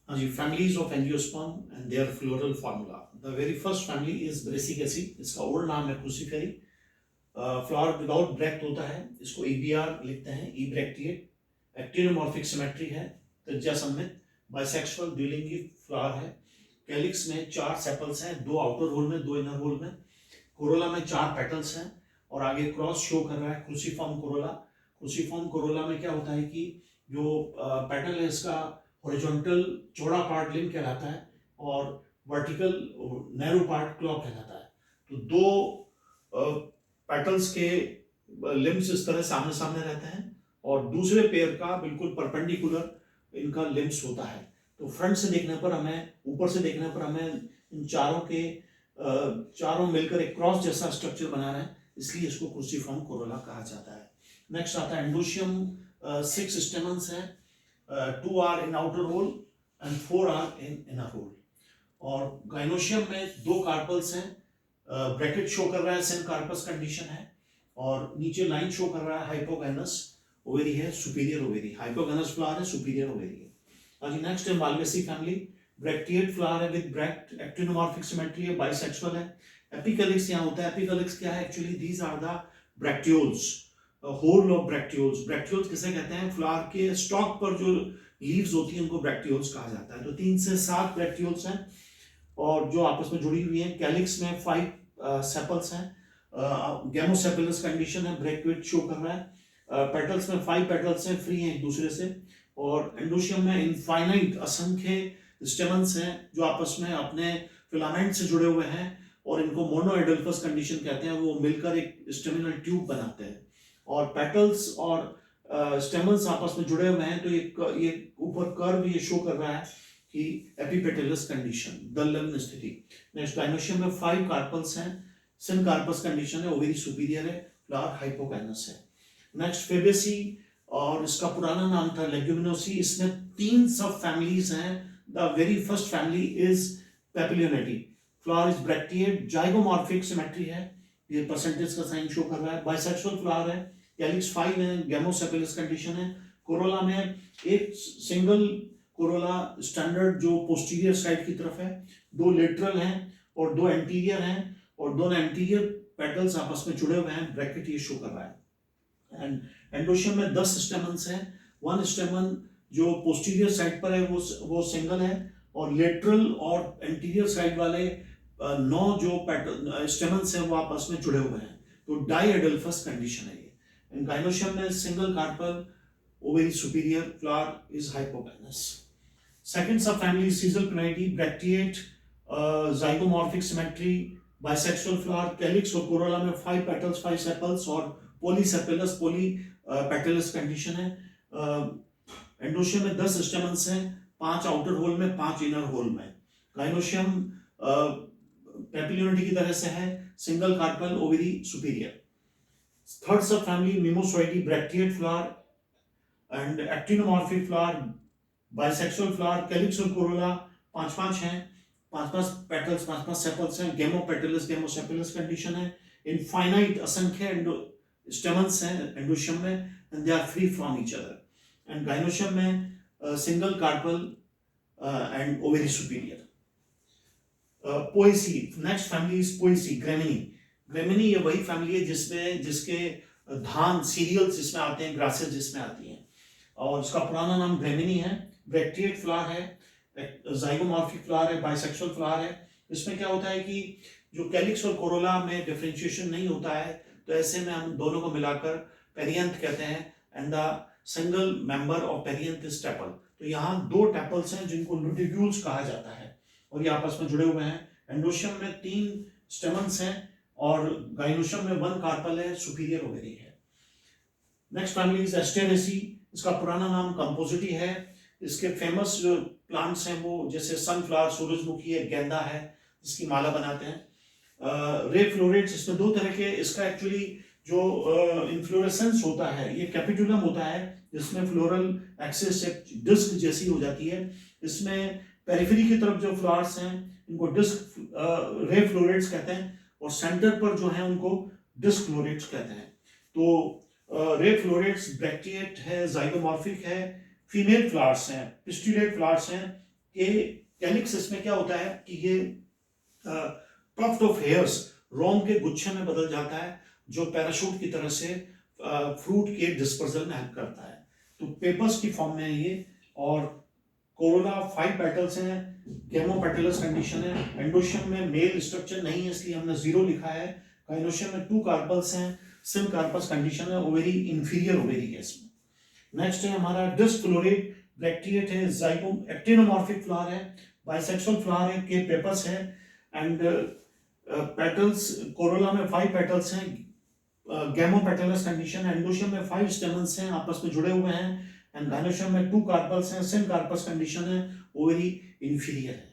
हाँ जी, families of angiosperm and their floral formula. The very first family is Brassicaceae. इसका old नाम है क्रूसीफेरी. Flower without bract होता है, इसको EBR लिखते हैं, इब्रैक्टिएट. एक्टिनोमॉर्फिक सिमेट्री है, त्रिज्या सममित. बाइसेक्सुअल द्विलिंगी फ्लावर है. कैलिक्स में 4 सेपल्स हैं, 2 आउटर होल में, 2 इनर होल में. कोरोला में 4 पेटल्स हैं और आगे क्रॉस शो कर रहा है क्रूसीफॉर्म कोरोला. क्रूसीफॉर्म कोरोला में क्या होता है कि जो पेटल है इसका हॉरिजॉन्टल चौड़ा पार्ट लिम्ब कहलाता है और वर्टिकल नैरो पार्ट क्लॉक कहलाता है. तो दो पेटल्स के लिम्ब्स इस तरह सामने सामने रहते हैं और दूसरे पेयर का बिल्कुल परपेंडिकुलर इनका लिम्ब्स होता है. तो फ्रंट से देखने पर हमें, ऊपर से देखने पर हमें इन चारों मिलकर एक क्रॉस जैसा स्ट्रक्चर बना रहे हैं, इसलिए इसको क्रूसीफॉर्म कोरोला कहा जाता है. नेक्स्ट आता है एंडोशियम. 6 स्टेमन्स हैं, 2 are in outer whorl and 4 are in inner whorl. और गाइनोशियम में 2 कार्पल्स हैं. ब्रैकेट शो कर रहा है सेन कार्पस कंडीशन है और नीचे लाइन शो कर रहा है हाइपोगाइनस ओवेरी है, सुपीरियर ओवेरी. हाइपोगाइनस फ्लावर है, सुपीरियर ओवेरी है. आज नेक्स्ट है मालवेसी फैमिली. ब्रैक्टिएट फ्लावर है विद ब्रैक्ट. एक्टिनोमॉर्फिक सिमेट्री है, बाइसेक्सुअल है. एपिकैलिक्स यहाँ होता है. एपिकैलिक्स क्या है? Actually these are the bracteoles, whorl of bracteoles. Bracteoles किसे कहते हैं? फ्लावर के स्टॉक पर जो लीव्स होती हैं उनको ब्रैक्टियोल्स कहा जाता है. तो 3 से 7 ब्रैक्टियोल्स हैं और जो आपस में जुड़ी हुई हैं. कैलिक्स में 5 सेपल्स हैं. गैमोसेपेलस कंडीशन है, ब्रैक्टिएट शो कर रहा है. पेटल्स में 5 पेटल्स हैं, फ्री हैं एक दूसरे से. और एंडोशियम में इनफाइनाइट असंख्य स्टेमन्स हैं जो आपस में अपने फिलामेंट से जुड़े हुए हैं और इनको मोनोएडल्फस कंडीशन कहते हैं. वो मिलकर एक स्टेमिनल ट्यूब बनाते हैं और पेटल्स और स्टेमन्स आपस में जुड़े हुए हैं. तो ये ऊपर कर्व ये शो कर रहा है कि एपिपेटलस कंडीशन, दलदल स्थिति. नेक्स्ट गाइनोशियम में 5 कार्पल्स हैं, सिन कार्पस कंडीशन है, ओवेरी सुपीरियर है, फ्लावर हाइपोगाइनस है. नेक्स्ट फेबेसी, और इसका पुराना नाम था लेग्यूमिनोसी. इसमें 3 सब फैमिलीज हैं. The very first family is Papilionatae. Flower is bracteate, zygomorphic symmetry है, ये परसेंटेज का साइन शो कर रहा है. बाइसेक्सुअल फ्लावर है, कैलिक्स 5 है, गैमोसेपेलस कंडीशन है. कोरोला में एक सिंगल कोरोला स्टैंडर्ड जो पोस्टीरियर साइड की तरफ है, 2 लेटरल हैं और 2 एंटीरियर हैं और दोनों एंटीरियर पेटल्स आपस में जुड़े हुए हैं. ब्रैकेट ये शो कर रहा है. एंड एंडोशियम में 10 स्टेमन्स हैं. 1 स्टेमन जो पोस्टीरियर साइड पर है वो सिंगल है और लेटरल और एंटीरियर साइड वाले 9 जो स्टेमन्स हैं वो आपस में जुड़े हुए हैं. तो डाइएडल्फस कंडीशन है ये. एंड गाइनोशियम में single carpel, ovary superior, flower is hypogynous. Second subfamily Caesalpinieae. Bracteate, zygomorphic symmetry, bisexual flower. Calyx और कोरोला में 5 पेटल्स, 5 सेपल्स और पॉलीसेपेलस, पॉली पेटलस कंडीशन है. एंडोशियम में 10 स्टेमन्स हैं, 5 आउटर होल में, 5 inner whorl में. Gynoecium Papilionatae की तरह से है, single carpel, ovary superior. Third subfamily Mimosoideae. Bracteate flower and actinomorphic flower, bisexual flower. Calyx और कोरोला 5-5 हैं, 5-5 पेटल्स, 5-5 सेपल्स हैं. गेमोपेटलस, गेमोसेपेलस कंडीशन है. इनफाइनाइट असंख्य स्टेमन्स हैं एंडोशियम में and they are free from each other. And gynoecium में single carpel and ovary superior. Poaceae. Next family is Poaceae. Gramineae. Gramineae ये वही फैमिली है जिसके धान, सीरियल्स जिसमें आते हैं, ग्रासेस जिसमें आती हैं, और इसका पुराना नाम ग्रेमिनी है. ब्रैक्टिएट फ्लावर है, जाइगोमॉर्फिक फ्लावर है, बाइसेक्सुअल फ्लावर है. इसमें क्या होता है कि जो कैलिक्स और कोरोला में डिफरेंशिएशन नहीं होता है, तो ऐसे में हम दोनों को मिलाकर पेरियंथ कहते हैं. And the single member of perianth is tepal. तो यहाँ 2 टेपल्स हैं जिनको लुटिग्यूल्स कहा जाता है और ये आपस में जुड़े हुए हैं. एंडोशियम में 3 स्टेमन्स हैं और गाइनोशियम में 1 कार्पल है, सुपीरियर ओवेरी है. Next family is Asteraceae. इसका पुराना नाम कंपोजिटी है. इसके फेमस जो प्लांट्स हैं वो जैसे सनफ्लावर, सूरजमुखी है, गेंदा है जिसकी माला बनाते हैं. रे फ्लोरेट्स, इसमें 2 तरह के. इसका एक्चुअली जो इन्फ्लोरेसेंस होता है ये कैपिटुलम होता है जिसमें फ्लोरल एक्सिस एक डिस्क जैसी हो जाती है. इसमें पेरिफेरी की तरफ जो फ्लावर्स हैं इनको डिस्क रे फ्लोरेट्स कहते हैं और सेंटर पर जो है उनको डिस्क फ्लोरेट्स कहते हैं. तो रे फ्लोरेट्स ब्रैक्टिएट है, जाइगोमॉर्फिक है, फीमेल फ्लावर्स हैं, पिस्टिलेट फ्लावर्स हैं, कि कैलिक्स इसमें क्या होता है कि ये टफ्ट ऑफ हेयर्स रोम के गुच्छे में बदल जाता है, जो पैराशूट की तरह से फ्रूट के डिस्पर्सल में हेल्प करता है। तो पेपर्स की फॉर्म में है ये। और कोरोला 5 पेटल्स हैं, गेमोपेटलस कंडीशन है। एंडोशियम में मेल स्ट्रक्चर नहीं है इसलिए हमने 0 लिखा है। काइनोशियम में 2 कार्पल्स हैं, सिम कार्पस कंडीशन है, ओवेरी इंफीरियर ओवेरी है इसमें। नेक्स्ट है हमारा डिस्फ्लोरेट ब्रैक्टिएट है, जाइगोम एक्टिनोमॉर्फिक फ्लावर है, बाइसेक्सुअल फ्लावर है, के पेपर्स है। एंड पेटल्स कोरोला में 5 पेटल्स हैं, गैमोपेटलस कंडीशन। एंडोशियम में 5 स्टेमन्स हैं, आपस में जुड़े हुए हैं। एंड गाइनोशियम में 2 कार्पल्स हैं, सिम कार्पस कंडीशन है, ओवेरी इंफीरियर है।